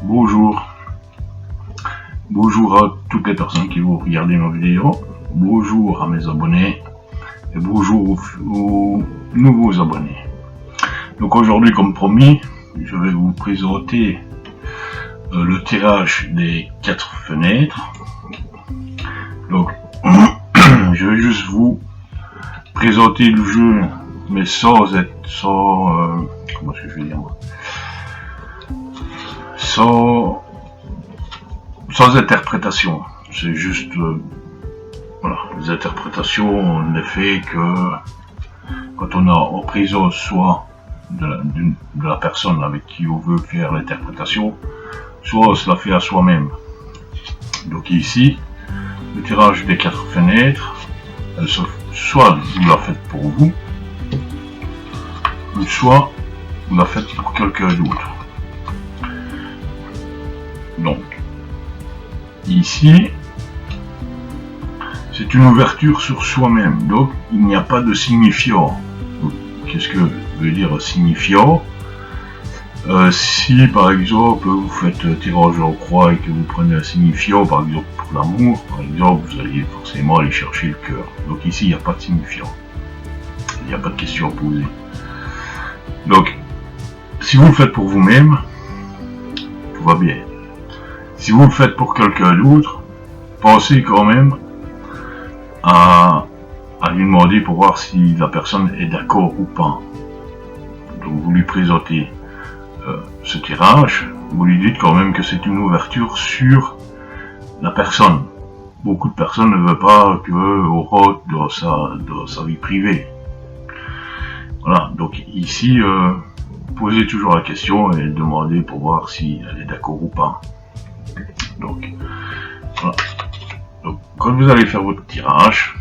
Bonjour. Bonjour à toutes les personnes qui vont regarder nos vidéos. Bonjour à mes abonnés. Et bonjour aux nouveaux abonnés. Donc aujourd'hui, comme promis, je vais vous présenter le tirage des 4 fenêtres. Donc, je vais juste vous présenter le jeu, mais sans comment est-ce que je vais dire moi, sans interprétation. C'est juste voilà, les interprétations, on les fait que quand on est en présence soit de la personne avec qui on veut faire l'interprétation, soit on se la fait à soi-même. Donc ici, le tirage des 4 fenêtres, soit vous la faites pour vous, ou soit vous la faites pour quelqu'un d'autre. Donc, ici, c'est une ouverture sur soi-même, donc il n'y a pas de signifiant. Qu'est-ce que veut dire signifiant? Si par exemple vous faites tirage en croix et que vous prenez un signifiant, par exemple pour l'amour, par exemple, vous allez forcément aller chercher le cœur. Donc ici il n'y a pas de signifiant, il n'y a pas de question à poser. Donc si vous le faites pour vous-même, tout va bien. Si vous le faites pour quelqu'un d'autre, pensez quand même à lui demander pour voir si la personne est d'accord ou pas. Donc vous lui présentez ce tirage, vous lui dites quand même que c'est une ouverture sur la personne. Beaucoup de personnes ne veulent pas qu'on rentre dans sa vie privée. Voilà, donc ici, posez toujours la question et demandez pour voir si elle est d'accord ou pas. Donc, voilà. Donc, quand vous allez faire votre tirage,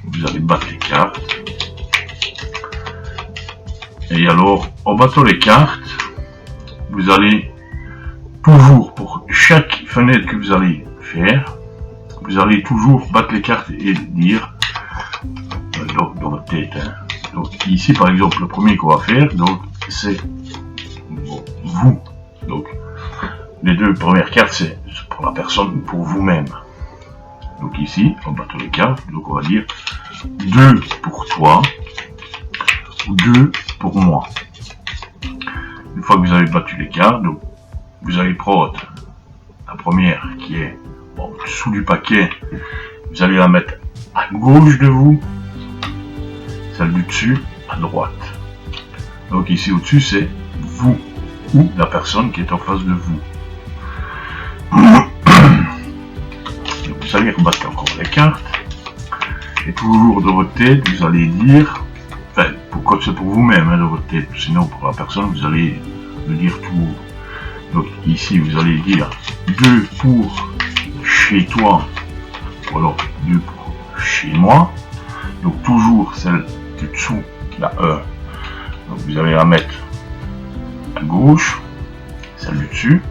vous allez battre les cartes. Et alors, en battant les cartes, vous allez toujours, pour chaque fenêtre que vous allez faire, vous allez toujours battre les cartes et dire dans votre tête. Hein. Donc ici, par exemple, le premier qu'on va faire, donc c'est vous. Donc les deux premières cartes, c'est pour la personne ou pour vous-même. Donc ici, on bat les cartes, donc on va dire 2 pour toi ou 2 pour moi. Une fois que vous avez battu les cartes, donc vous allez prendre la première qui est en dessous du paquet, vous allez la mettre à gauche de vous, celle du dessus à droite. Donc ici au-dessus c'est vous ou la personne qui est en face de vous. Donc vous allez rebattre encore les cartes et toujours dans votre tête vous allez dire, enfin pourquoi c'est pour vous-même hein, dans votre tête, sinon pour la personne vous allez le dire tout. Donc ici vous allez dire 2 pour chez toi ou alors 2 pour chez moi. Donc toujours celle du dessous, la E. Donc vous allez la mettre à gauche, celle du dessus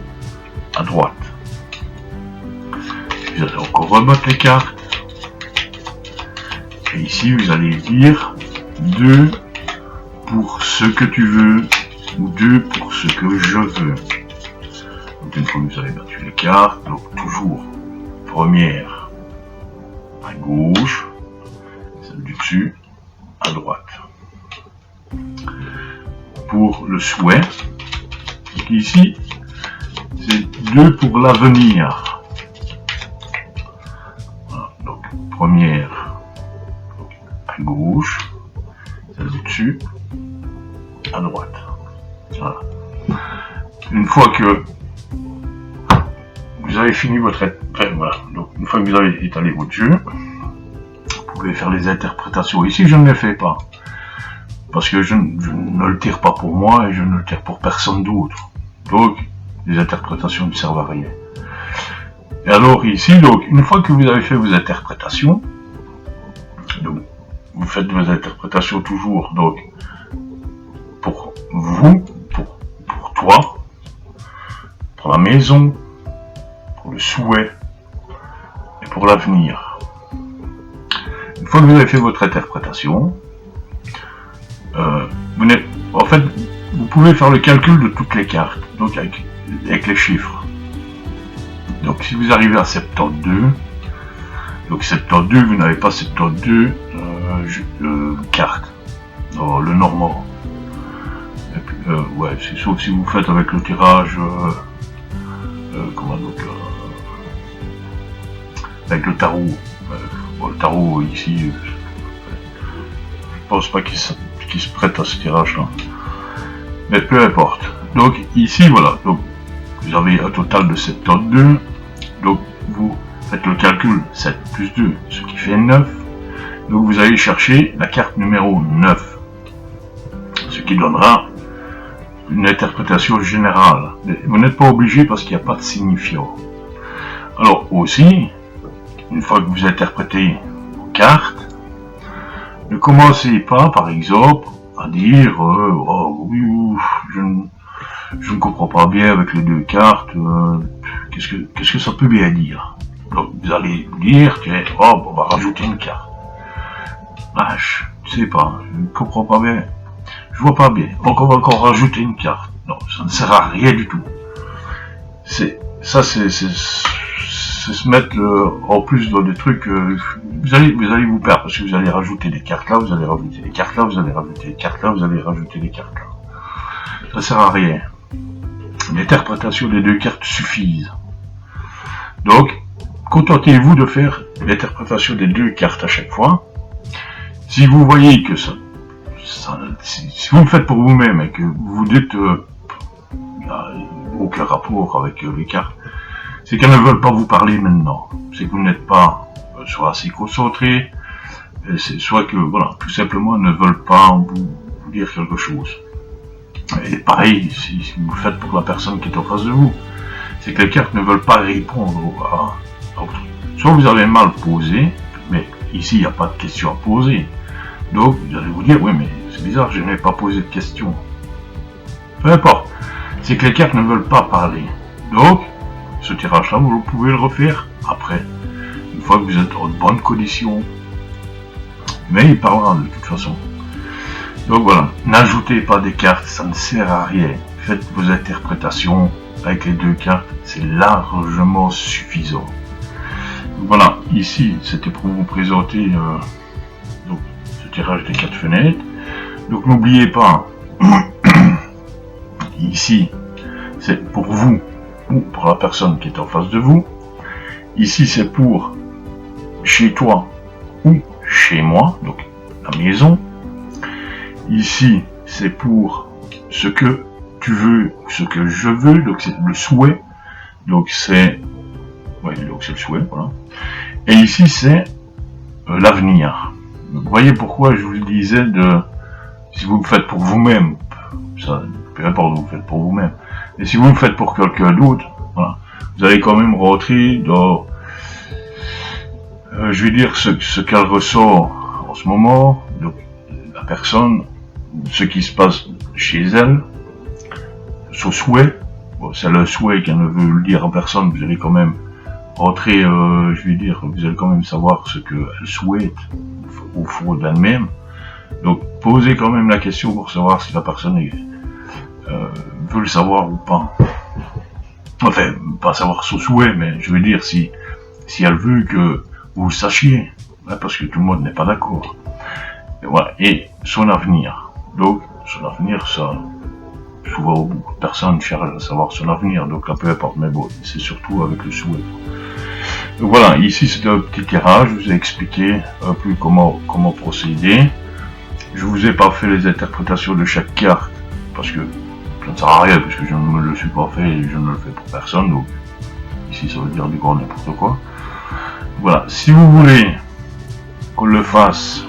à droite. Vous allez encore rebattre les cartes. Et ici vous allez dire 2 pour ce que tu veux ou 2 pour ce que je veux. Donc une fois que vous avez battu les cartes, donc toujours première à gauche, celle du dessus à droite. Pour le souhait, donc ici c'est 2 pour l'avenir. Voilà, donc première à gauche, celle du dessus à droite. Voilà. Une fois que vous avez fini votre voilà, donc une fois que vous avez étalé votre jeu, vous pouvez faire les interprétations. Ici je ne les fais pas parce que je ne le tire pas pour moi et je ne le tire pour personne d'autre. Donc les interprétations ne servent à rien. Et alors ici, donc une fois que vous avez fait vos interprétations, donc vous faites vos interprétations toujours donc pour vous, pour toi, pour la maison, pour le souhait et pour l'avenir. Une fois que vous avez fait votre interprétation, en fait, vous pouvez faire le calcul de toutes les cartes. Donc avec avec les chiffres. Donc si vous arrivez à 72, donc 72, vous n'avez pas 72 cartes dans le normand. Et puis, ouais, c'est sauf si vous faites avec le tirage, comment donc, avec le tarot. Bon, le tarot ici, je pense pas qu'il se prête à ce tirage-là. Mais peu importe. Donc ici, voilà. Donc vous avez un total de 72. Donc vous faites le calcul 7 plus 2, ce qui fait 9. Donc vous allez chercher la carte numéro 9. Ce qui donnera une interprétation générale. Mais vous n'êtes pas obligé parce qu'il n'y a pas de signifiant. Alors aussi, une fois que vous interprétez vos cartes, ne commencez pas, par exemple, à dire oh oui, je ne comprends pas bien avec les deux cartes, qu'est-ce que ça peut bien dire. Donc vous allez vous dire que on va rajouter une carte. Ah, je sais pas, je ne comprends pas bien. Je vois pas bien. Donc on va encore rajouter une carte. Non, ça ne sert à rien du tout. C'est se mettre en plus dans des trucs, vous allez vous perdre parce que vous allez rajouter des cartes là, vous allez rajouter des cartes là, vous allez rajouter des cartes là, vous allez rajouter des cartes là. Ça sert à rien. L'interprétation des deux cartes suffisent. Donc, contentez-vous de faire l'interprétation des deux cartes à chaque fois. Si vous voyez que si vous le faites pour vous-même et que vous vous dites il n'y a aucun rapport avec les cartes, c'est qu'elles ne veulent pas vous parler maintenant. C'est que vous n'êtes pas soit assez concentré, soit que, voilà, tout simplement, elles ne veulent pas vous dire quelque chose. Et pareil, si vous le faites pour la personne qui est en face de vous, c'est que les cartes ne veulent pas répondre à votre... Soit vous avez mal posé, mais ici, il n'y a pas de question à poser. Donc, vous allez vous dire, oui, mais c'est bizarre, je n'ai pas posé de question. Peu importe. C'est que les cartes ne veulent pas parler. Donc, ce tirage-là, vous pouvez le refaire après, une fois que vous êtes en bonne condition. Mais il parlera de toute façon. Donc voilà, n'ajoutez pas des cartes, ça ne sert à rien. Faites vos interprétations avec les deux cartes, c'est largement suffisant. Donc voilà, ici, c'était pour vous présenter donc, ce tirage des 4 fenêtres. Donc n'oubliez pas, ici, c'est pour vous ou pour la personne qui est en face de vous. Ici, c'est pour chez toi ou chez moi, donc la maison. Ici, c'est pour ce que tu veux, ce que je veux, donc c'est le souhait. Donc c'est le souhait, voilà. Et ici, c'est l'avenir. Vous voyez pourquoi je vous disais si vous le faites pour vous-même, ça, peu importe, vous le faites pour vous-même. Et si vous le faites pour quelqu'un d'autre, voilà, vous allez quand même rentrer dans, je vais dire, ce qu'elle ressent en ce moment, donc la personne, ce qui se passe chez elle, son souhait, bon, c'est le souhait qu'elle ne veut le dire à personne, vous allez quand même rentrer, je vais dire, vous allez quand même savoir ce qu'elle souhaite au fond d'elle-même. Donc posez quand même la question pour savoir si la personne veut le savoir ou pas. Enfin, pas savoir son souhait, mais je veux dire si elle veut que vous le sachiez, hein, parce que tout le monde n'est pas d'accord. Et voilà, et son avenir. Donc, son avenir, ça, souvent beaucoup de personnes cherchent à savoir son avenir, donc là, peu importe, mais bon, c'est surtout avec le souhait. Donc voilà, ici c'était un petit tirage, je vous ai expliqué un peu comment procéder. Je vous ai pas fait les interprétations de chaque carte, parce que ça ne sert à rien, parce que je ne me le suis pas fait et je ne le fais pour personne, donc ici ça veut dire du grand n'importe quoi. Voilà, si vous voulez qu'on le fasse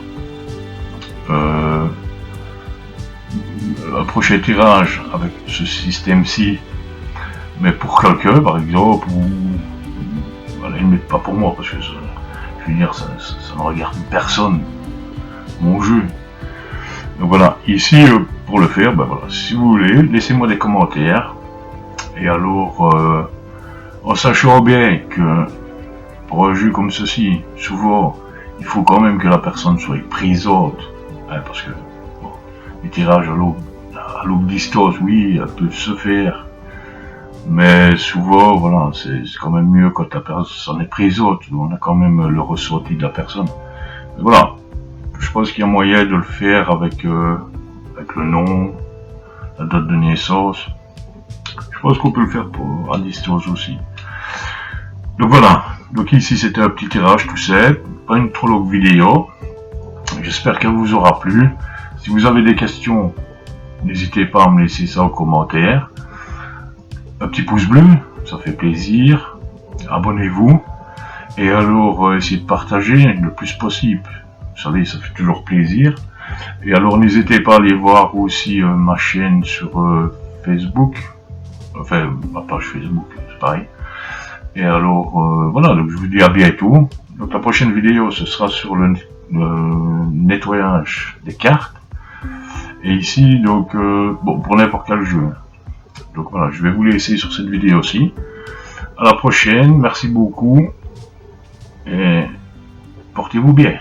un prochain tirage avec ce système-ci, mais pour quelqu'un par exemple, ou à la limite pas pour moi, parce que ça, je veux dire, ça ne regarde personne, mon jeu. Donc voilà, ici pour le faire, ben voilà, si vous voulez, laissez-moi des commentaires, et alors, en sachant bien que pour un jeu comme ceci, souvent, il faut quand même que la personne soit présente, hein, parce que les tirages à longue distance, oui, elles peuvent se faire, Mais souvent, voilà, c'est quand même mieux quand la personne est prise haute. On a quand même le ressenti de la personne. Mais voilà, je pense qu'il y a moyen de le faire avec le nom, la date de naissance. Je pense qu'on peut le faire à distance aussi. Donc voilà, donc ici c'était un petit tirage tout simple, pas une trop longue vidéo. J'espère qu'elle vous aura plu. Si vous avez des questions, n'hésitez pas à me laisser ça en commentaire. Un petit pouce bleu, ça fait plaisir. Abonnez-vous. Et alors, essayez de partager le plus possible. Vous savez, ça fait toujours plaisir. Et alors, n'hésitez pas à aller voir aussi ma chaîne sur Facebook. Enfin, ma page Facebook, c'est pareil. Et alors, voilà, donc je vous dis à bientôt. Donc la prochaine vidéo, ce sera sur le nettoyage des cartes. Et ici, donc, bon, pour n'importe quel jeu. Donc voilà, je vais vous laisser sur cette vidéo aussi. À la prochaine, merci beaucoup. Et portez-vous bien.